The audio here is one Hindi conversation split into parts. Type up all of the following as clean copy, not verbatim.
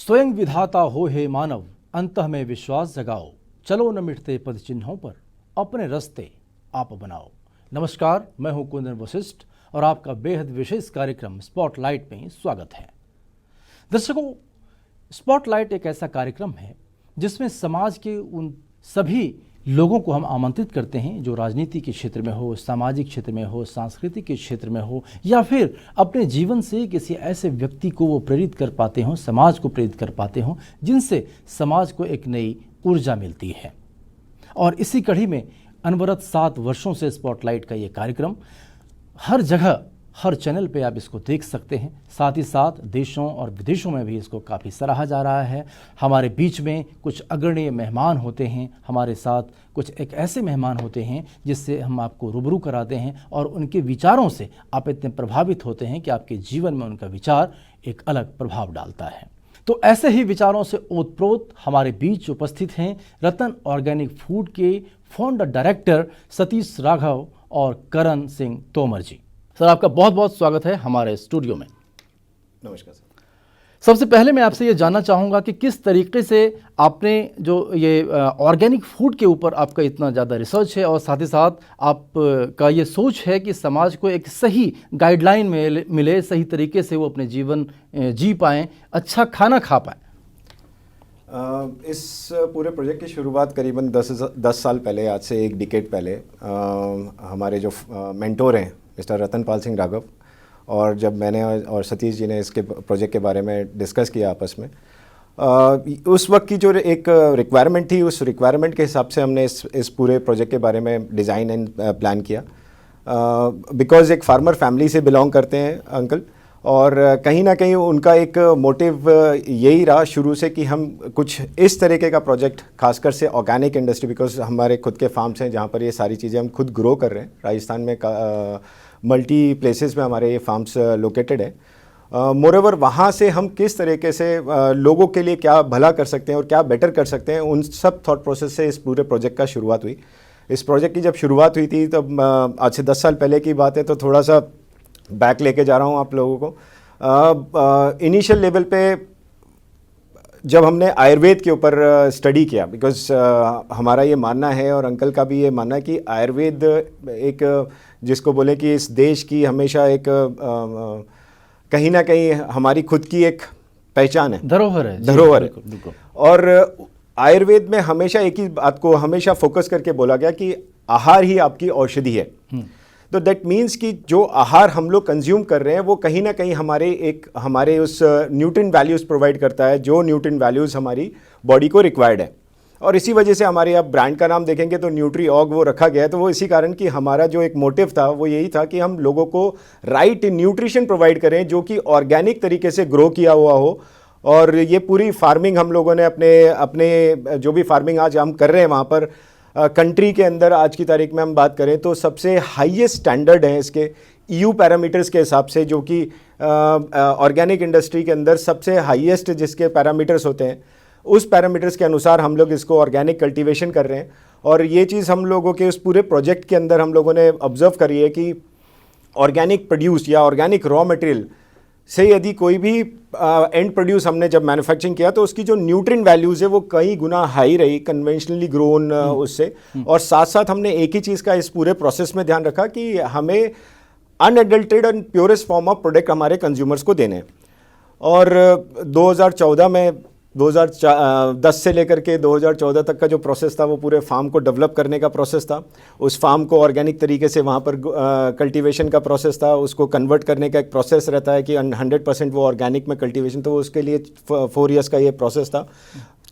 स्वयं विधाता हो हे मानव, अंतः में विश्वास जगाओ, चलो न मिटते पद चिन्हों पर, अपने रास्ते आप बनाओ। नमस्कार, मैं हूं कुंदन वशिष्ठ और आपका बेहद विशेष कार्यक्रम स्पॉटलाइट में स्वागत है। दर्शकों, स्पॉटलाइट एक ऐसा कार्यक्रम है जिसमें समाज के उन सभी लोगों को हम आमंत्रित करते हैं जो राजनीति के क्षेत्र में हो, सामाजिक क्षेत्र में हो, सांस्कृतिक के क्षेत्र में हो, या फिर अपने जीवन से किसी ऐसे व्यक्ति को वो प्रेरित कर पाते हों, समाज को प्रेरित कर पाते हों, जिनसे समाज को एक नई ऊर्जा मिलती है। और इसी कड़ी में अनवरत 7 वर्षों से स्पॉटलाइट का ये कार्यक्रम हर जगह, हर चैनल पे आप इसको देख सकते हैं। साथ ही साथ देशों और विदेशों में भी इसको काफ़ी सराहा जा रहा है। हमारे बीच में कुछ अग्रणीय मेहमान होते हैं, हमारे साथ कुछ एक ऐसे मेहमान होते हैं जिससे हम आपको रूबरू कराते हैं और उनके विचारों से आप इतने प्रभावित होते हैं कि आपके जीवन में उनका विचार एक अलग प्रभाव डालता है। तो ऐसे ही विचारों से ओतप्रोत हमारे बीच उपस्थित हैं रतन ऑर्गेनिक फूड के फाउंडर डायरेक्टर सतीश राघव और करण सिंह तोमर जी। सर, आपका बहुत बहुत स्वागत है हमारे स्टूडियो में। नमस्कार सर। सबसे पहले मैं आपसे ये जानना चाहूँगा कि किस तरीके से आपने जो ये ऑर्गेनिक फूड के ऊपर आपका इतना ज़्यादा रिसर्च है और साथ ही साथ आपका ये सोच है कि समाज को एक सही गाइडलाइन मिले, सही तरीके से वो अपने जीवन जी पाएँ, अच्छा खाना खा पाएँ। इस पूरे प्रोजेक्ट की शुरुआत करीबन 10 साल पहले, आज से एक डिकेड पहले, हमारे जो मेंटोर हैं मिस्टर रतन पाल सिंह राघव और जब मैंने और सतीश जी ने इसके प्रोजेक्ट के बारे में डिस्कस किया आपस में, उस वक्त की जो एक रिक्वायरमेंट थी, उस रिक्वायरमेंट के हिसाब से हमने इस पूरे प्रोजेक्ट के बारे में डिज़ाइन एंड प्लान किया। बिकॉज़ एक फार्मर फैमिली से बिलोंग करते हैं अंकल, और कहीं ना कहीं उनका एक मोटिव यही रहा शुरू से कि हम कुछ इस तरीके का प्रोजेक्ट, खासकर से ऑर्गेनिक इंडस्ट्री, बिकॉज हमारे खुद के फार्म्स हैं जहाँ पर ये सारी चीज़ें हम खुद ग्रो कर रहे हैं। राजस्थान में मल्टी प्लेसेस में हमारे ये फार्म्स लोकेटेड है। मोरओवर वहाँ से हम किस तरीके से लोगों के लिए क्या भला कर सकते हैं और क्या बेटर कर सकते हैं, उन सब थॉट प्रोसेस से इस पूरे प्रोजेक्ट का शुरुआत हुई। इस प्रोजेक्ट की जब शुरुआत हुई थी तब आज से 10 साल पहले की बात है, तो थोड़ा सा बैक लेके जा रहा हूँ आप लोगों को। इनिशियल लेवल पे जब हमने आयुर्वेद के ऊपर स्टडी किया, बिकॉज हमारा ये मानना है और अंकल का भी ये मानना है कि आयुर्वेद एक, जिसको बोले कि इस देश की हमेशा एक कहीं ना कहीं हमारी खुद की एक पहचान है, धरोहर है। और आयुर्वेद में हमेशा एक ही बात को हमेशा फोकस करके बोला गया कि आहार ही आपकी औषधि है। तो दैट मीन्स कि जो आहार हम लोग कंज्यूम कर रहे हैं वो कहीं ना कहीं हमारे उस न्यूट्रिएंट वैल्यूज़ प्रोवाइड करता है, जो न्यूट्रिएंट वैल्यूज़ हमारी बॉडी को रिक्वायर्ड है। और इसी वजह से हमारे आप ब्रांड का नाम देखेंगे तो न्यूट्रीऑर्ग वो रखा गया है। तो वो इसी कारण कि हमारा जो एक मोटिव था वो यही था कि हम लोगों को राइट न्यूट्रिशन प्रोवाइड करें जो कि ऑर्गेनिक तरीके से ग्रो किया हुआ हो। और ये पूरी फार्मिंग हम लोगों ने अपने जो भी फार्मिंग आज हम कर रहे हैं वहाँ पर कंट्री के अंदर, आज की तारीख में हम बात करें तो सबसे हाईएस्ट स्टैंडर्ड है इसके EU पैरामीटर्स के हिसाब से, जो कि ऑर्गेनिक इंडस्ट्री के अंदर सबसे हाईएस्ट जिसके पैरामीटर्स होते हैं, उस पैरामीटर्स के अनुसार हम लोग इसको ऑर्गेनिक कल्टीवेशन कर रहे हैं। और ये चीज़ हम लोगों के उस पूरे प्रोजेक्ट के अंदर हम लोगों ने ऑब्जर्व करी है कि ऑर्गेनिक प्रोड्यूस या ऑर्गेनिक रॉ मटेरियल से यदि कोई भी एंड प्रोड्यूस हमने जब मैन्युफैक्चरिंग किया तो उसकी जो न्यूट्रिएंट वैल्यूज़ है वो कई गुना हाई रही कन्वेंशनली ग्रोन उससे। और साथ साथ हमने एक ही चीज़ का इस पूरे प्रोसेस में ध्यान रखा कि हमें unadulterated and purest form of product हमारे कंज्यूमर्स को देने हैं। और 2014 में 2010 से लेकर के 2014 तक का जो प्रोसेस था वो पूरे फार्म को डेवलप करने का प्रोसेस था। उस फार्म को ऑर्गेनिक तरीके से वहाँ पर कल्टीवेशन का प्रोसेस था, उसको कन्वर्ट करने का एक प्रोसेस रहता है कि 100% वो ऑर्गेनिक में कल्टीवेशन, तो उसके लिए 4 इयर्स का ये प्रोसेस था।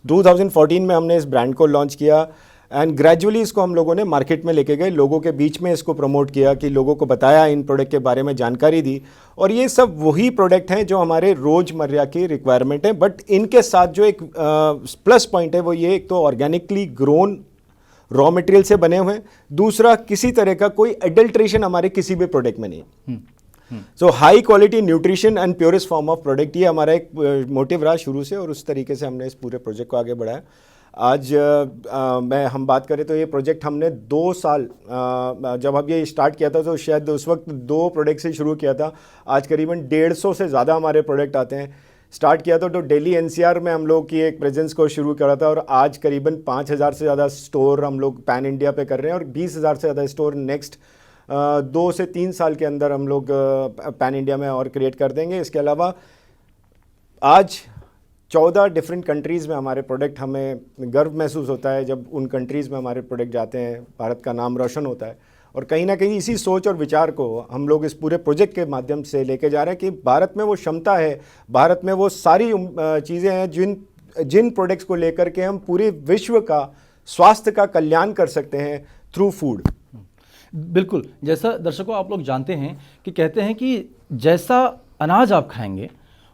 2014 में हमने इस ब्रांड को लॉन्च किया एंड ग्रेजुअली इसको हम लोगों ने मार्केट में लेके गए, लोगों के बीच में इसको प्रमोट किया, कि लोगों को बताया, इन प्रोडक्ट के बारे में जानकारी दी। और ये सब वही प्रोडक्ट हैं जो हमारे रोज़मर्रा की रिक्वायरमेंट है, बट इनके साथ जो एक प्लस पॉइंट है वो ये, एक तो ऑर्गेनिकली ग्रोन रॉ मटेरियल से बने हुए हैं, दूसरा किसी तरह का कोई एडल्ट्रेशन हमारे किसी भी प्रोडक्ट में नहीं है। So high quality nutrition and purest form of product, ये हमारा एक मोटिव रहा शुरू से, और उस तरीके से हमने इस पूरे प्रोजेक्ट को आगे बढ़ाया। आज हम बात करें तो ये प्रोजेक्ट हमने 2 साल, जब अब ये स्टार्ट किया था तो शायद उस वक्त 2 प्रोडक्ट से शुरू किया था। आज करीबन 150 से ज़्यादा हमारे प्रोडक्ट आते हैं, स्टार्ट किया था तो दिल्ली एनसीआर में हम लोग की एक प्रेजेंस को शुरू करा था, और आज करीबन 5,000 से ज़्यादा स्टोर हम लोग पैन इंडिया पे कर रहे हैं, और 20,000 से ज़्यादा स्टोर नेक्स्ट 2 से 3 साल के अंदर हम लोग पैन इंडिया में और क्रिएट कर देंगे। इसके अलावा आज 14 डिफरेंट कंट्रीज़ में हमारे प्रोडक्ट, हमें गर्व महसूस होता है जब उन कंट्रीज़ में हमारे प्रोडक्ट जाते हैं, भारत का नाम रोशन होता है। और कहीं ना कहीं इसी सोच और विचार को हम लोग इस पूरे प्रोजेक्ट के माध्यम से लेके जा रहे हैं कि भारत में वो क्षमता है, भारत में वो सारी चीज़ें हैं जिन प्रोडक्ट्स को लेकर के हम पूरे विश्व का स्वास्थ्य का कल्याण कर सकते हैं थ्रू फूड। बिल्कुल, जैसा दर्शकों आप लोग जानते हैं कि कहते हैं कि जैसा अनाज आप खाएंगे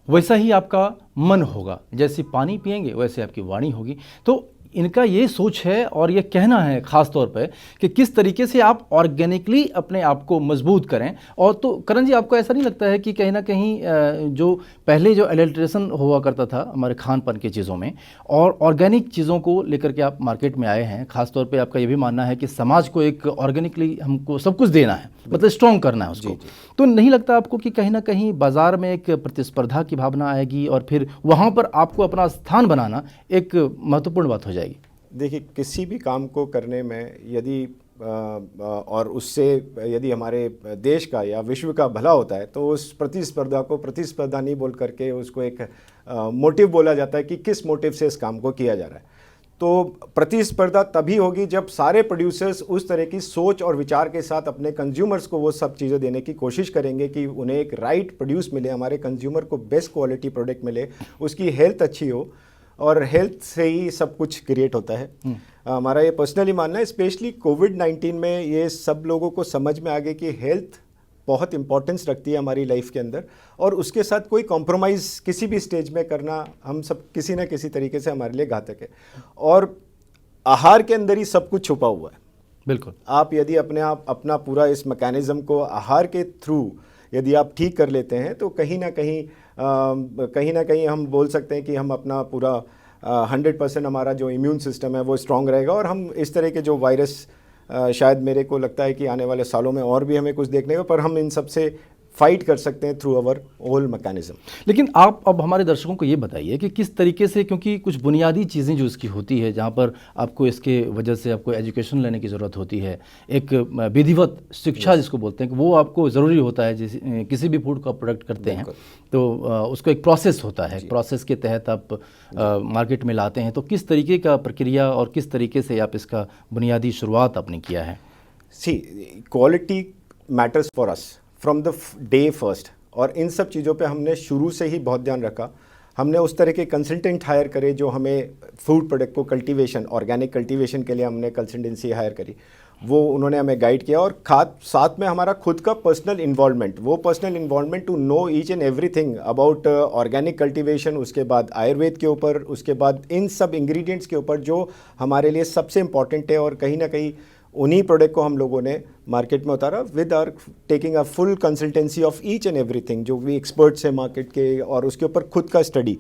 वैसा ही आपका मन होगा, जैसे पानी पिएंगे वैसे आपकी वाणी होगी। तो इनका ये सोच है और ये कहना है ख़ास तौर पे कि किस तरीके से आप ऑर्गेनिकली अपने आप को मजबूत करें। और तो करण जी, आपको ऐसा नहीं लगता है कि कहीं ना कहीं जो पहले जो एडल्ट्रेशन हुआ करता था हमारे खान पान की चीज़ों में, और ऑर्गेनिक चीज़ों को लेकर के आप मार्केट में आए हैं, ख़ास तौर पे आपका ये भी मानना है कि समाज को एक ऑर्गेनिकली हमको सब कुछ देना है, मतलब स्ट्रॉन्ग करना है उसको। तो नहीं लगता आपको कि कहीं ना कहीं बाज़ार में एक प्रतिस्पर्धा की भावना आएगी और फिर वहाँ पर आपको अपना स्थान बनाना एक महत्वपूर्ण बात हो जाएगी? देखिए, किसी भी काम को करने में यदि और उससे यदि हमारे देश का या विश्व का भला होता है तो उस प्रतिस्पर्धा को प्रतिस्पर्धा नहीं बोल करके उसको एक मोटिव बोला जाता है कि किस मोटिव से इस काम को किया जा रहा है। तो प्रतिस्पर्धा तभी होगी जब सारे प्रोड्यूसर्स उस तरह की सोच और विचार के साथ अपने कंज्यूमर्स को वो सब चीज़ें देने की कोशिश करेंगे कि उन्हें एक राइट प्रोड्यूस मिले, हमारे कंज्यूमर को बेस्ट क्वालिटी प्रोडक्ट मिले, उसकी हेल्थ अच्छी हो, और हेल्थ से ही सब कुछ क्रिएट होता है। हमारा ये पर्सनली मानना है, स्पेशली कोविड-19 में ये सब लोगों को समझ में आ गया कि हेल्थ बहुत इंपॉर्टेंस रखती है हमारी लाइफ के अंदर, और उसके साथ कोई कॉम्प्रोमाइज़ किसी भी स्टेज में करना हम सब किसी ना किसी तरीके से हमारे लिए घातक है। और आहार के अंदर ही सब कुछ छुपा हुआ है। बिल्कुल, आप यदि अपना पूरा इस मैकेनिज़्म को आहार के थ्रू यदि आप ठीक कर लेते हैं तो कहीं ना कहीं हम बोल सकते हैं कि हम अपना पूरा 100% हमारा जो इम्यून सिस्टम है वो स्ट्रांग रहेगा, और हम इस तरह के जो वायरस शायद मेरे को लगता है कि आने वाले सालों में और भी हमें कुछ देखने को, पर हम इन सब से फाइट कर सकते हैं थ्रू अवर होल मैकेनिज्म। लेकिन आप अब हमारे दर्शकों को ये बताइए कि किस तरीके से, क्योंकि कुछ बुनियादी चीज़ें जो इसकी होती है जहाँ पर आपको इसके वजह से आपको एजुकेशन लेने की ज़रूरत होती है, एक विधिवत शिक्षा जिसको बोलते हैं कि वो आपको ज़रूरी होता है। जैसे किसी भी फूड का प्रोडक्ट करते हैं तो उसको एक प्रोसेस होता है, प्रोसेस के तहत आप मार्केट में लाते हैं। तो किस तरीके का प्रक्रिया और किस तरीके से आप इसका बुनियादी शुरुआत आपने किया है? Quality matters for us from the day first, और इन सब चीज़ों पे हमने शुरू से ही बहुत ध्यान रखा। हमने उस तरह के कंसल्टेंट हायर करे जो हमें फूड प्रोडक्ट को कल्टीवेशन, ऑर्गेनिक कल्टीवेशन के लिए हमने कंसल्टेंसी हायर करी, वो उन्होंने हमें गाइड किया। और साथ में हमारा खुद का पर्सनल इन्वॉल्वमेंट, वो personal involvement to know each and everything about organic cultivation, उसके बाद आयुर्वेद के ऊपर, उसके बाद इन सब इंग्रेडिएंट्स के ऊपर जो हमारे लिए सबसे इम्पॉर्टेंट है। और कहीं ना कहीं उन्हीं प्रोडक्ट को हम लोगों ने मार्केट में उतारा with are taking a full consultancy of each and everything, जो भी एक्सपर्ट्स हैं मार्केट के, और उसके ऊपर खुद का स्टडी।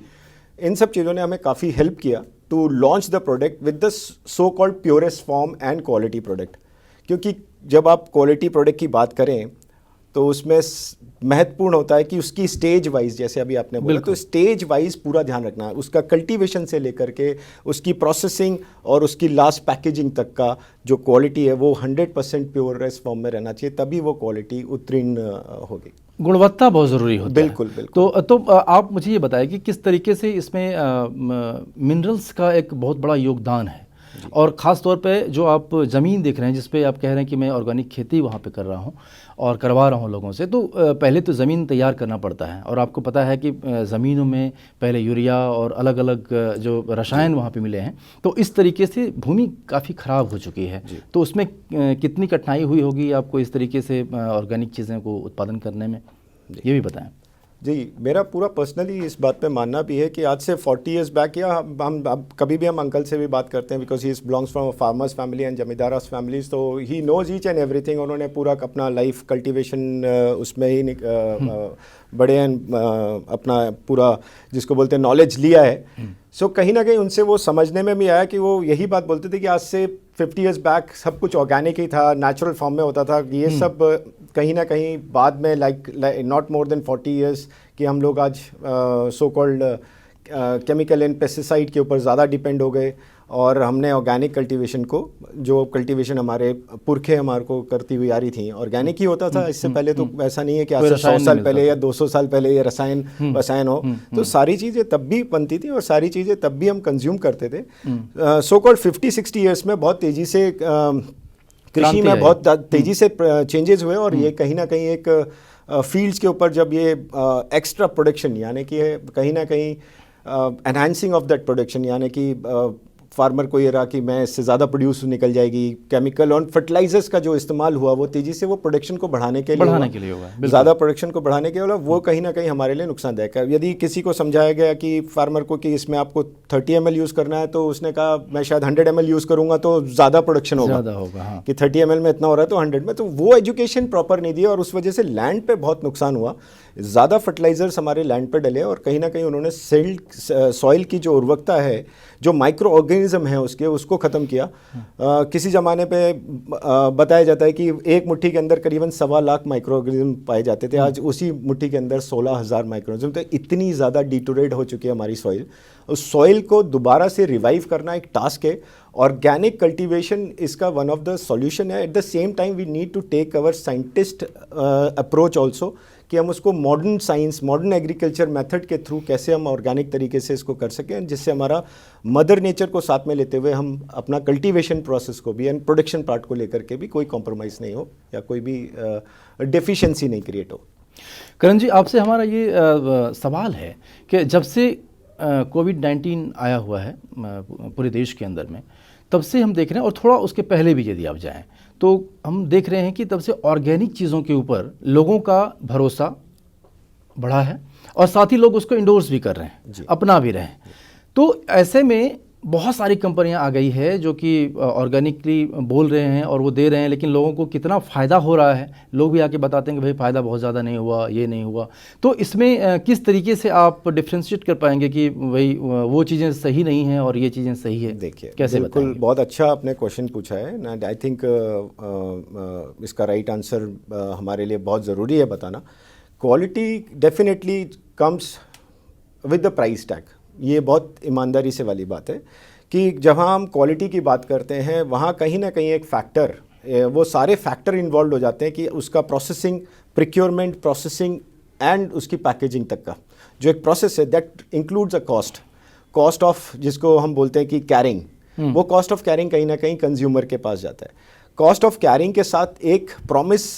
इन सब चीज़ों ने हमें काफ़ी हेल्प किया to launch the product with the so called purest form and quality product. क्योंकि जब आप क्वालिटी प्रोडक्ट की बात करें तो उसमें महत्वपूर्ण होता है कि उसकी स्टेज वाइज, जैसे अभी आपने बोला, तो स्टेज वाइज पूरा ध्यान रखना है। उसका कल्टीवेशन से लेकर के उसकी प्रोसेसिंग और उसकी लास्ट पैकेजिंग तक का जो क्वालिटी है वो 100% प्योरेस्ट फॉर्म में रहना चाहिए, तभी वो क्वालिटी उत्तीर्ण होगी। गुणवत्ता बहुत ज़रूरी होती है। बिल्कुल बिल्कुल। तो आप मुझे ये बताएं कि किस तरीके से इसमें मिनरल्स का एक बहुत बड़ा योगदान है, और ख़ास तौर पे जो आप ज़मीन देख रहे हैं जिस पे आप कह रहे हैं कि मैं ऑर्गेनिक खेती वहाँ पे कर रहा हूँ और करवा रहा हूँ लोगों से, तो पहले तो ज़मीन तैयार करना पड़ता है, और आपको पता है कि ज़मीनों में पहले यूरिया और अलग अलग जो रसायन वहाँ पे मिले हैं, तो इस तरीके से भूमि काफ़ी ख़राब हो चुकी है। तो उसमें कितनी कठिनाई हुई होगी आपको इस तरीके से ऑर्गेनिक चीज़ें को उत्पादन करने में, ये भी बताएँ। जी, मेरा पूरा पर्सनली इस बात पे मानना भी है कि आज से 40 इयर्स बैक, या हम कभी भी हम अंकल से भी बात करते हैं, because he belongs from farmers family and जमींदारास फैमिलीज, तो he knows each and everything. उन्होंने पूरा अपना लाइफ कल्टीवेशन उसमें ही बड़े अपना पूरा जिसको बोलते हैं नॉलेज लिया है। सो कहीं ना कहीं उनसे वो समझने में भी आया कि वो यही बात बोलते थे कि आज से 50 इयर्स बैक सब कुछ ऑर्गेनिक ही था, नेचुरल फॉर्म में होता था। ये सब कहीं ना कहीं बाद में like not more than 40 years कि हम लोग आज so called chemical and pesticide के ऊपर ज़्यादा डिपेंड हो गए और हमने ऑर्गेनिक कल्टीवेशन को, जो कल्टीवेशन हमारे पुरखे हमारे को करती हुई आ रही थी, ऑर्गेनिक ही होता था। इससे पहले तो ऐसा नहीं है कि आज से 100 साल पहले या 200 साल पहले ये रसायन हो। तो सारी चीज़ें तब भी बनती थी और सारी चीज़ें तब भी हम कंज्यूम करते थे। सो कॉल्ड 50-60 ईयर्स में बहुत तेज़ी से कृषि में बहुत तेज़ी से चेंजेस हुए और ये कहीं ना कहीं एक फील्ड्स के ऊपर जब ये एक्स्ट्रा प्रोडक्शन यानी कि कहीं ना कहीं एनहांसिंग ऑफ दैट प्रोडक्शन यानी कि फार्मर को ये रहा कि मैं इससे ज़्यादा प्रोड्यूस निकल जाएगी, केमिकल और फर्टिलाइजर्स का जो इस्तेमाल हुआ वो तेज़ी से वो प्रोडक्शन को बढ़ाने के लिए होगा, ज़्यादा प्रोडक्शन को बढ़ाने के लिए वो कहीं ना कहीं हमारे लिए नुकसानदायक है। यदि किसी को समझाया गया कि फार्मर को कि इसमें आपको 30 ml यूज़ करना है तो उसने कहा मैं शायद 100 ml यूज़ करूँगा तो ज़्यादा प्रोडक्शन होगा, हाँ। कि 30 ml में इतना हो रहा है तो 100 में, तो वो एजुकेशन प्रॉपर नहीं दिया और उस वजह से लैंड पे बहुत नुकसान हुआ। ज़्यादा फर्टिलाइजर्स हमारे लैंड पर डले और कहीं ना कहीं उन्होंने सॉइल की जो उर्वरकता है, जो माइक्रो ऑर्गेनिज्म है उसको ख़त्म किया। किसी ज़माने पे बताया जाता है कि एक मुट्ठी के अंदर करीबन 1.25 लाख माइक्रो ऑर्गेनिज्म पाए जाते थे, आज उसी मुट्ठी के अंदर 16,000 माइक्रो ऑर्गेनिज्म। तो इतनी ज़्यादा डिटोरेट हो चुकी है हमारी सॉइल। उस सॉइल को दोबारा से रिवाइव करना एक टास्क है। ऑर्गेनिक कल्टीवेशन इसका वन ऑफ द सॉल्यूशन है। At the same time we need to take our scientist approach also कि हम उसको modern science, modern agriculture method के थ्रू कैसे हम ऑर्गेनिक तरीके से इसको कर सकें, जिससे हमारा मदर नेचर को साथ में लेते हुए हम अपना कल्टीवेशन प्रोसेस को भी एंड प्रोडक्शन पार्ट को लेकर के भी कोई कॉम्प्रोमाइज़ नहीं हो या कोई भी डेफिशिएंसी नहीं क्रिएट हो। करण जी, आपसे हमारा ये सवाल है कि जब से कोविड-19 आया हुआ है पूरे देश के अंदर में, तब से हम देख रहे हैं और थोड़ा उसके पहले भी यदि आप जाएं तो हम देख रहे हैं कि तब से ऑर्गेनिक चीज़ों के ऊपर लोगों का भरोसा बढ़ा है और साथ ही लोग उसको इंडोर्स भी कर रहे हैं, अपना भी रहे हैं। तो ऐसे में बहुत सारी कंपनियां आ गई है जो कि ऑर्गेनिकली बोल रहे हैं और वो दे रहे हैं, लेकिन लोगों को कितना फ़ायदा हो रहा है, लोग भी आके बताते हैं कि भाई फ़ायदा बहुत ज़्यादा नहीं हुआ, ये नहीं हुआ। तो इसमें किस तरीके से आप डिफ्रेंशिएट कर पाएंगे कि भाई वो चीज़ें सही नहीं हैं और ये चीज़ें सही है? देखिए, कैसे बिल्कुल बहुत अच्छा आपने क्वेश्चन पूछा है। आई थिंक इसका राइट आंसर हमारे लिए बहुत ज़रूरी है बताना। Quality definitely comes with the price tag. ये बहुत ईमानदारी से वाली बात है कि जहाँ हम क्वालिटी की बात करते हैं वहाँ कहीं ना कहीं एक फैक्टर, वो सारे फैक्टर इन्वॉल्व हो जाते हैं कि उसका प्रोसेसिंग, प्रिक्योरमेंट, प्रोसेसिंग एंड उसकी पैकेजिंग तक का जो एक प्रोसेस है, that includes a cost of, जिसको हम बोलते हैं कि कैरिंग, वो कॉस्ट ऑफ कैरिंग कहीं ना कहीं कंज्यूमर के पास जाता है। कॉस्ट ऑफ कैरिंग के साथ एक प्रॉमिस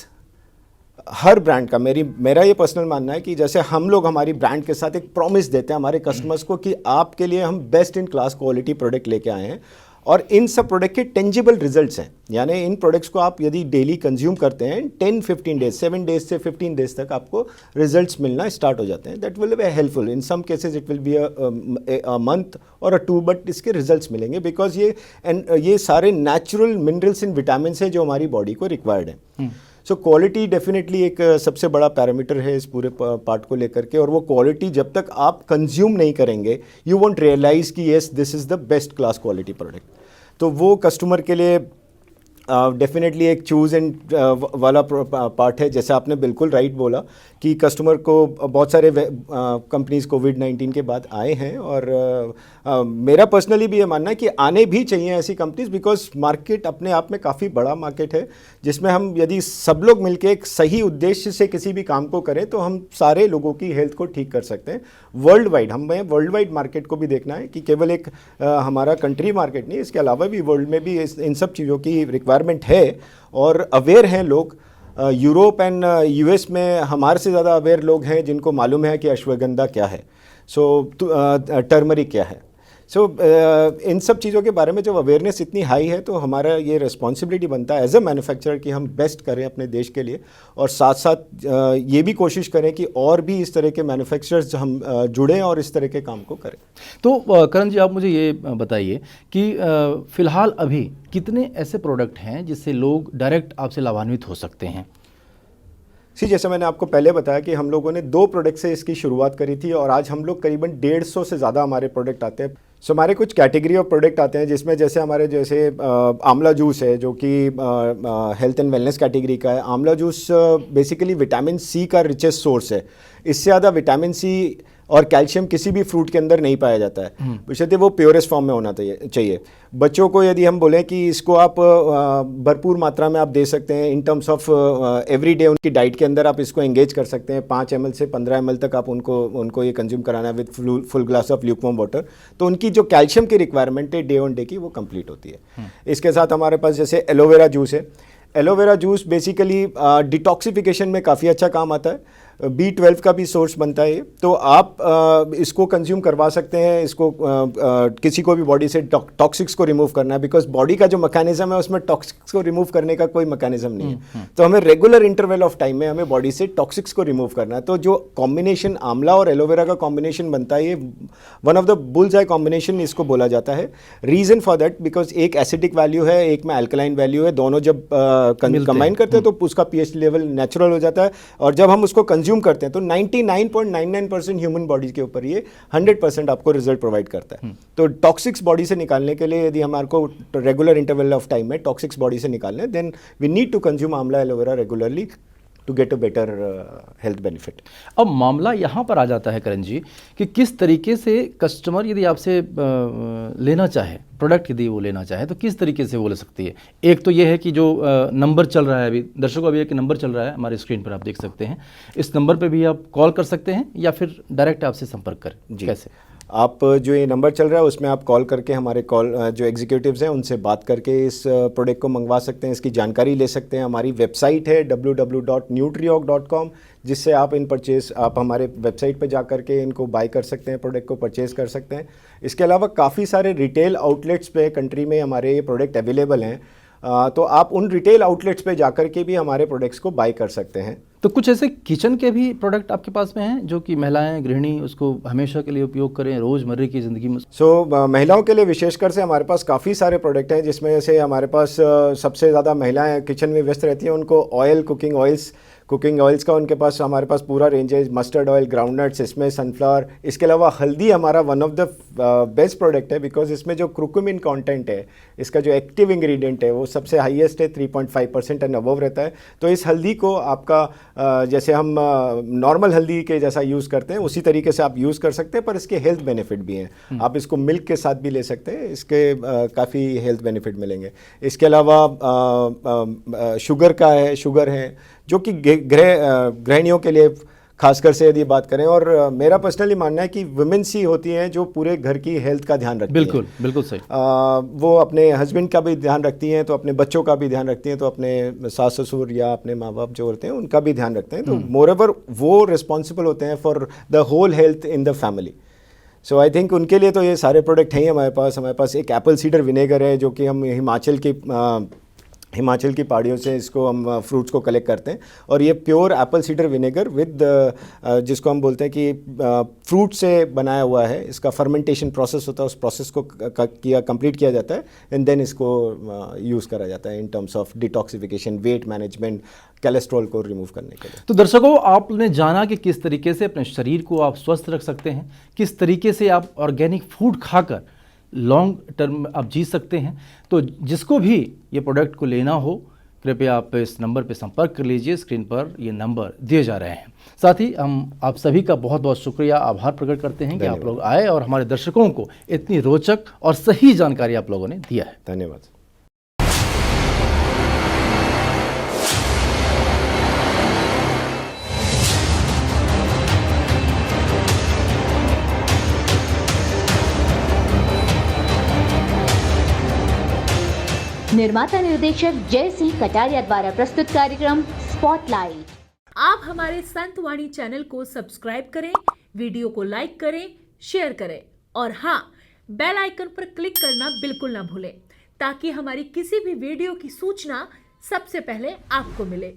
हर ब्रांड का, मेरा ये पर्सनल मानना है कि जैसे हम लोग हमारी ब्रांड के साथ एक प्रॉमिस देते हैं हमारे कस्टमर्स को कि आपके लिए हम best in class quality product लेके आए हैं और इन सब प्रोडक्ट के टेंजिबल रिजल्ट्स हैं, यानी इन प्रोडक्ट्स को आप यदि डेली कंज्यूम करते हैं 10-15 डेज, 7 डेज से 15 डेज तक आपको रिजल्ट्स मिलना स्टार्ट हो जाते हैं। That will be helpful. In some cases it will be a month और अ 2, बट इसके रिजल्ट्स मिलेंगे बिकॉज ये सारे नेचुरल मिनरल्स एंड विटामिन है जो हमारी बॉडी को रिक्वायर्ड है। सो क्वालिटी डेफिनेटली एक सबसे बड़ा पैरामीटर है इस पूरे पार्ट को लेकर के, और वो क्वालिटी जब तक आप कंज्यूम नहीं करेंगे यू वोंट रियलाइज कि yes this is the best class quality product. तो वो कस्टमर के लिए डेफिनेटली एक चूज़ एंड वाला पार्ट है। जैसे आपने बिल्कुल राइट बोला कि कस्टमर को बहुत सारे कंपनीज कोविड-19 के बाद आए हैं और मेरा पर्सनली भी ये मानना है कि आने भी चाहिए ऐसी कंपनीज, बिकॉज मार्केट अपने आप में काफ़ी बड़ा मार्केट है जिसमें हम यदि सब लोग मिलकर एक सही उद्देश्य से किसी भी काम को करें तो हम सारे लोगों की हेल्थ को ठीक कर सकते हैं वर्ल्ड वाइड। हमें वर्ल्ड वाइड मार्केट को भी देखना है कि केवल एक हमारा कंट्री मार्केट नहीं, इसके अलावा भी वर्ल्ड में भी इन सब चीज़ों की रिक्वायरमेंट है और अवेयर हैं लोग। यूरोप एंड यूएस में हमारे से ज़्यादा अवेयर लोग हैं जिनको मालूम है कि अश्वगंधा क्या है, टर्मरिक क्या है। इन सब चीज़ों के बारे में जब अवेयरनेस इतनी हाई है तो हमारा ये रिस्पॉन्सिबिलिटी बनता है एज अ मैन्युफैक्चरर कि हम बेस्ट करें अपने देश के लिए और साथ साथ ये भी कोशिश करें कि और भी इस तरह के मैन्युफैक्चरर्स हम जुड़ें और इस तरह के काम को करें। तो करण जी, आप मुझे ये बताइए कि फ़िलहाल अभी कितने ऐसे प्रोडक्ट हैं जिससे लोग डायरेक्ट आपसे लाभान्वित हो सकते हैं? जैसे मैंने आपको पहले बताया कि हम लोगों ने 2 प्रोडक्ट से इसकी शुरुआत करी थी और आज हम लोग करीबन 150 से ज़्यादा हमारे प्रोडक्ट आते हैं। सो हमारे कुछ कैटेगरी ऑफ प्रोडक्ट आते हैं जिसमें जैसे हमारे जैसे आंवला जूस है जो कि हेल्थ एंड वेलनेस कैटेगरी का है। आंवला जूस बेसिकली विटामिन सी का रिचेस्ट सोर्स है। इससे ज़्यादा विटामिन सी और कैल्शियम किसी भी फ्रूट के अंदर नहीं पाया जाता है, बशर्ते वो प्योरेस्ट फॉर्म में होना चाहिए। बच्चों को यदि हम बोलें कि इसको आप भरपूर मात्रा में आप दे सकते हैं in terms of every day उनकी डाइट के अंदर आप इसको एंगेज कर सकते हैं। 5 ml से 15 ml तक आप उनको ये कंज्यूम कराना है with full glass of lukewarm water, तो उनकी जो कैल्शियम की रिक्वायरमेंट है डे ऑन डे की वो कंप्लीट होती है। इसके साथ हमारे पास जैसे एलोवेरा जूस है। एलोवेरा जूस बेसिकली डिटॉक्सिफिकेशन में काफ़ी अच्छा काम आता है। B12 का भी सोर्स बनता है ये, तो आप इसको कंज्यूम करवा सकते हैं। इसको किसी को भी बॉडी से टॉक्सिक्स को रिमूव करना है, बिकॉज बॉडी का जो मैकेनिज्म है उसमें टॉक्सिक्स को रिमूव करने का कोई मैकेनिज्म नहीं है। तो हमें रेगुलर इंटरवल ऑफ टाइम में हमें बॉडी से टॉक्सिक्स को रिमूव करना है। तो जो कॉम्बिनेशन आंवला और एलोवेरा का कॉम्बिनेशन बनता है, ये one of the bulls I combination इसको बोला जाता है। रीज़न फॉर दैट बिकॉज एक एसिडिक वैल्यू है, एक में अल्कलाइन वैल्यू है, दोनों जब कंबाइन करते हैं तो उसका pH लेवल नेचुरल हो जाता है। और जब हम उसको कंज्यूम करते हैं तो 99.99% ह्यूमन बॉडी के ऊपर ये 100% आपको रिजल्ट प्रोवाइड करता है। तो टॉक्सिक्स बॉडी से निकालने के लिए यदि हमारे को रेगुलर इंटरवल ऑफ टाइम में टॉक्सिक्स बॉडी से निकालने, then we need to consume amla aloe vera regularly to get a better health benefit. अब मामला यहाँ पर आ जाता है करण जी कि किस तरीके से कस्टमर यदि आपसे लेना चाहे प्रोडक्ट, यदि वो लेना चाहे तो किस तरीके से वो ले सकती है। एक तो ये है कि जो नंबर चल रहा है अभी दर्शकों, अभी एक नंबर चल रहा है हमारे स्क्रीन पर, आप देख सकते हैं। इस नंबर पे भी आप कॉल कर सकते हैं या फिर डायरेक्ट आपसे संपर्क करें, कैसे? आप जो ये नंबर चल रहा है उसमें आप कॉल करके हमारे जो एग्जीक्यूटिव्स हैं उनसे बात करके इस प्रोडक्ट को मंगवा सकते हैं, इसकी जानकारी ले सकते हैं। हमारी वेबसाइट है www.nutriorg.com, जिससे आप हमारे वेबसाइट पे जा करके इनको बाय कर सकते हैं, प्रोडक्ट को परचेज़ कर सकते हैं। इसके अलावा काफ़ी सारे रिटेल आउटलेट्स पे कंट्री में हमारे ये प्रोडक्ट अवेलेबल हैं, तो आप उन रिटेल आउटलेट्स पे जाकर के भी हमारे प्रोडक्ट्स को बाय कर सकते हैं। तो कुछ ऐसे किचन के भी प्रोडक्ट आपके पास में हैं जो कि महिलाएं गृहिणी उसको हमेशा के लिए उपयोग करें रोज़मर्रे की ज़िंदगी में? महिलाओं के लिए विशेषकर से हमारे पास काफ़ी सारे प्रोडक्ट हैं, जिसमें से हमारे पास सबसे ज़्यादा महिलाएं किचन में व्यस्त रहती हैं। उनको कुकिंग ऑयल्स का उनके पास हमारे पास पूरा रेंज है। मस्टर्ड ऑयल, ग्राउंडनट्स, इसमें सनफ्लावर। इसके अलावा हल्दी हमारा one of the best product है, बिकॉज इसमें जो क्रुकुमिन कंटेंट है, इसका जो एक्टिव इंग्रेडिएंट है वो सबसे हाईएस्ट है, 3.5% एंड अबव रहता है। तो इस हल्दी को आपका जैसे हम नॉर्मल हल्दी के जैसा यूज़ करते हैं उसी तरीके से आप यूज़ कर सकते हैं, पर इसके हेल्थ बेनिफिट भी हैं। आप इसको मिल्क के साथ भी ले सकते हैं, इसके काफ़ी हेल्थ बेनिफिट मिलेंगे। इसके अलावा शुगर है जो कि गृहिणियों के लिए खासकर से यदि बात करें, और मेरा पर्सनली मानना है कि वुमेन्स ही होती हैं जो पूरे घर की हेल्थ का ध्यान रखती हैं। बिल्कुल सही। वो अपने हस्बैंड का भी ध्यान रखती हैं, तो अपने बच्चों का भी ध्यान रखती हैं, तो अपने सास ससुर या अपने माँ बाप जो होते हैं उनका भी ध्यान रखते हैं। तो मोरओवर वो रिस्पॉन्सिबल होते हैं for the whole health in the family. So I think उनके लिए तो ये सारे प्रोडक्ट हैं ही हमारे पास एक एप्पल सीडर विनेगर है जो कि हम हिमाचल की पहाड़ियों से इसको हम फ्रूट्स को कलेक्ट करते हैं, और ये pure Apple cedar vinegar with जिसको हम बोलते हैं कि फ्रूट से बनाया हुआ है। इसका फर्मेंटेशन प्रोसेस होता है, उस प्रोसेस को कंप्लीट किया जाता है एंड देन इसको यूज़ करा जाता है in terms of detoxification, weight management, cholesterol को रिमूव करने के लिए। तो दर्शकों, आपने जाना कि किस तरीके से अपने शरीर को आप स्वस्थ रख सकते हैं, किस तरीके से आप ऑर्गेनिक फूड खाकर लॉन्ग टर्म आप जी सकते हैं। तो जिसको भी ये प्रोडक्ट को लेना हो, कृपया आप इस नंबर पर संपर्क कर लीजिए। स्क्रीन पर ये नंबर दिए जा रहे हैं। साथ ही हम आप सभी का बहुत बहुत शुक्रिया, आभार प्रकट करते हैं कि आप लोग आए और हमारे दर्शकों को इतनी रोचक और सही जानकारी आप लोगों ने दिया है। धन्यवाद। निर्माता निर्देशक जय सिंह कटारिया द्वारा प्रस्तुत कार्यक्रम स्पॉटलाइट। आप हमारे संत वाणी चैनल को सब्सक्राइब करें, वीडियो को लाइक करें, शेयर करें और हाँ, बेल आइकन पर क्लिक करना बिल्कुल ना भूलें, ताकि हमारी किसी भी वीडियो की सूचना सबसे पहले आपको मिले।